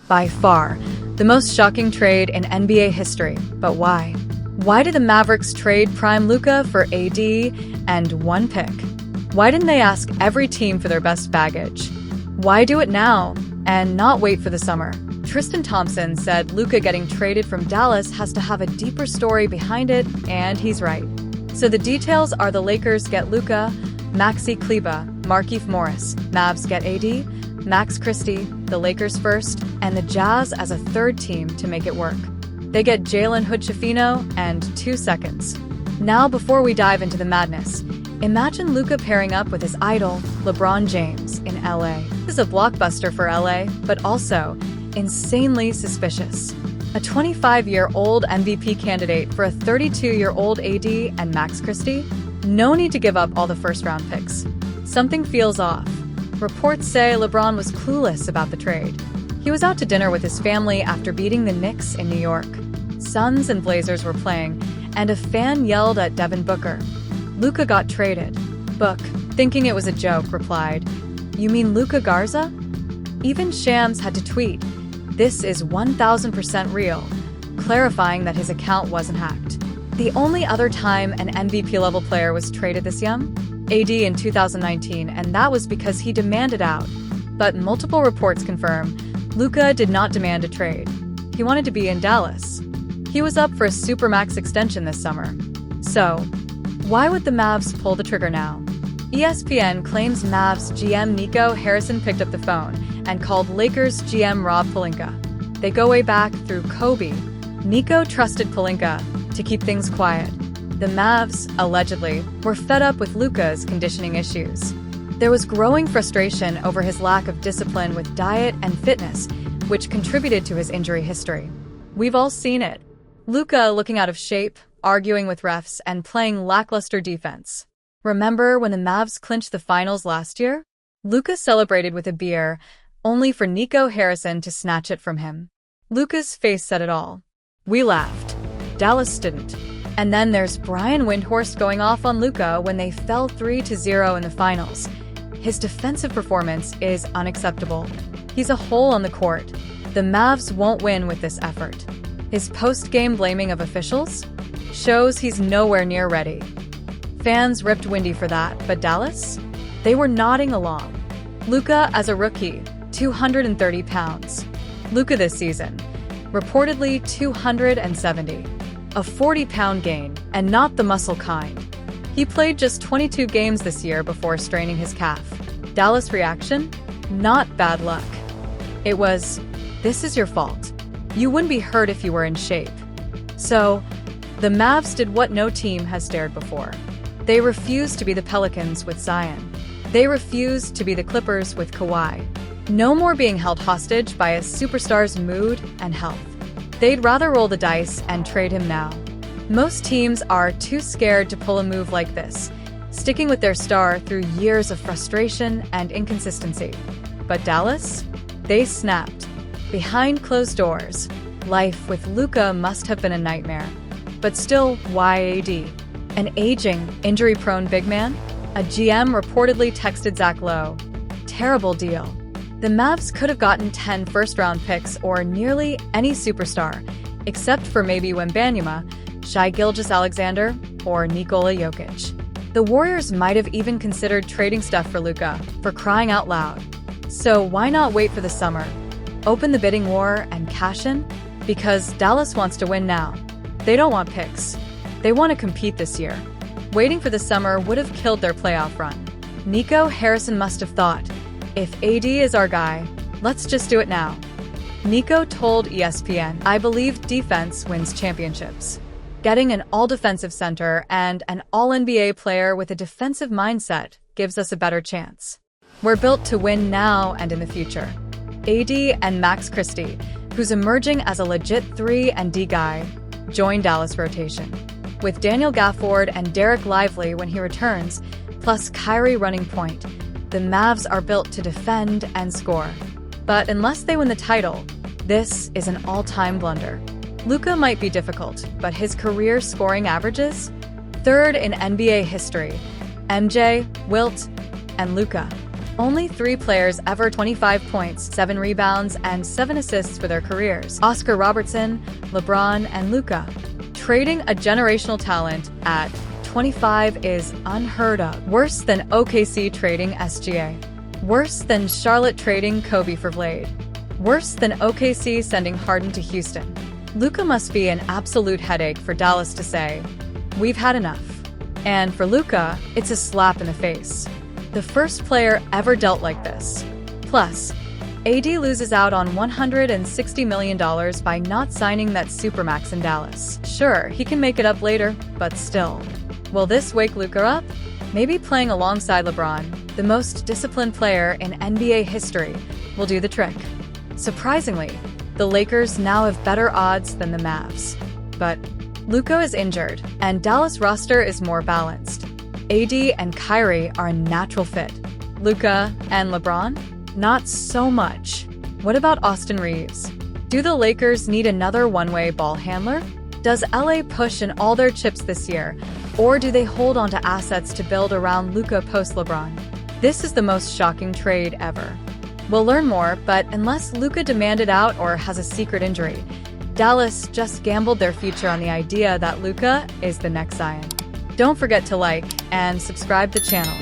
By far, the most shocking trade in NBA history. But why? Why did the Mavericks trade prime Luka for AD and one pick? Why didn't they ask every team for their best baggage? Why do it now and not wait for the summer? Tristan Thompson said Luka getting traded from Dallas has to have a deeper story behind it, and he's right. So the details are the Lakers get Luka, Maxi Kleber, Markieff Morris, Mavs get AD, Max Christie, the Lakers first, and the Jazz as a third team to make it work. They get Jalen Hood-Schifino and 2 seconds. Now, before we dive into the madness, imagine Luka pairing up with his idol, LeBron James, in LA. This is a blockbuster for LA, but also insanely suspicious. A 25-year-old MVP candidate for a 32-year-old AD and Max Christie? No need to give up all the first-round picks. Something feels off. Reports say LeBron was clueless about the trade. He was out to dinner with his family after beating the Knicks in New York. Suns and Blazers were playing, and a fan yelled at Devin Booker. Luka got traded. Book, thinking it was a joke, replied, "You mean Luka Garza?" Even Shams had to tweet, "This is 1000% real," clarifying that his account wasn't hacked. The only other time an MVP-level player was traded this young? AD in 2019, and that was because he demanded out. But multiple reports confirm Luka did not demand a trade. He wanted to be in Dallas. He was up for a Supermax extension this summer. So, why would the Mavs pull the trigger now? ESPN claims Mavs GM Nico Harrison picked up the phone and called Lakers GM Rob Pelinka. They go way back through Kobe. Nico trusted Pelinka to keep things quiet. The Mavs, allegedly, were fed up with Luka's conditioning issues. There was growing frustration over his lack of discipline with diet and fitness, which contributed to his injury history. We've all seen it. Luka looking out of shape, arguing with refs, and playing lackluster defense. Remember when the Mavs clinched the finals last year? Luka celebrated with a beer, only for Nico Harrison to snatch it from him. Luka's face said it all. We laughed. Dallas didn't. And then there's Brian Windhorst going off on Luka when they fell 3-0 in the finals. His defensive performance is unacceptable. He's a hole on the court. The Mavs won't win with this effort. His post-game blaming of officials shows he's nowhere near ready. Fans ripped Windy for that, but Dallas? They were nodding along. Luka as a rookie, 230 pounds. Luka this season, reportedly 270. A 40-pound gain, and not the muscle kind. He played just 22 games this year before straining his calf. Dallas' reaction? Not bad luck. It was, "This is your fault. You wouldn't be hurt if you were in shape." So, the Mavs did what no team has dared before. They refused to be the Pelicans with Zion. They refused to be the Clippers with Kawhi. No more being held hostage by a superstar's mood and health. They'd rather roll the dice and trade him now. Most teams are too scared to pull a move like this, sticking with their star through years of frustration and inconsistency. But Dallas? They snapped. Behind closed doors, life with Luka must have been a nightmare. But still, why AD? An aging, injury-prone big man? A GM reportedly texted Zach Lowe. Terrible deal. The Mavs could have gotten 10 first-round picks or nearly any superstar, except for maybe Wembanyama, Shai Gilgeous-Alexander, or Nikola Jokic. The Warriors might have even considered trading stuff for Luka, for crying out loud. So why not wait for the summer? Open the bidding war and cash in? Because Dallas wants to win now. They don't want picks. They want to compete this year. Waiting for the summer would have killed their playoff run. Nico Harrison must have thought, if AD is our guy, let's just do it now. Nico told ESPN, "I believe defense wins championships. Getting an all-defensive center and an all-NBA player with a defensive mindset gives us a better chance. We're built to win now and in the future." AD and Max Christie, who's emerging as a legit 3 and D guy, join Dallas rotation. With Daniel Gafford and Derek Lively when he returns, plus Kyrie running point, the Mavs are built to defend and score. But unless they win the title, this is an all-time blunder. Luka might be difficult, but his career scoring averages? Third in NBA history. MJ, Wilt, and Luka. Only 3 players ever 25 points, 7 rebounds, and 7 assists for their careers: Oscar Robertson, LeBron, and Luka. Trading a generational talent at 25 is unheard of. Worse than OKC trading SGA. Worse than Charlotte trading Kobe for Blade. Worse than OKC sending Harden to Houston. Luka must be an absolute headache for Dallas to say, "We've had enough." And for Luka, it's a slap in the face. The first player ever dealt like this. Plus, AD loses out on $160 million by not signing that supermax in Dallas. Sure, he can make it up later, but still. Will this wake Luka up? Maybe playing alongside LeBron, the most disciplined player in NBA history, will do the trick. Surprisingly, the Lakers now have better odds than the Mavs. But Luka is injured, and Dallas' roster is more balanced. AD and Kyrie are a natural fit. Luka and LeBron? Not so much. What about Austin Reeves? Do the Lakers need another one-way ball handler? Does LA push in all their chips this year, or do they hold on to assets to build around Luka post-LeBron? This is the most shocking trade ever. We'll learn more, but unless Luka demanded out or has a secret injury, Dallas just gambled their future on the idea that Luka is the next Zion. Don't forget to like and subscribe the channel.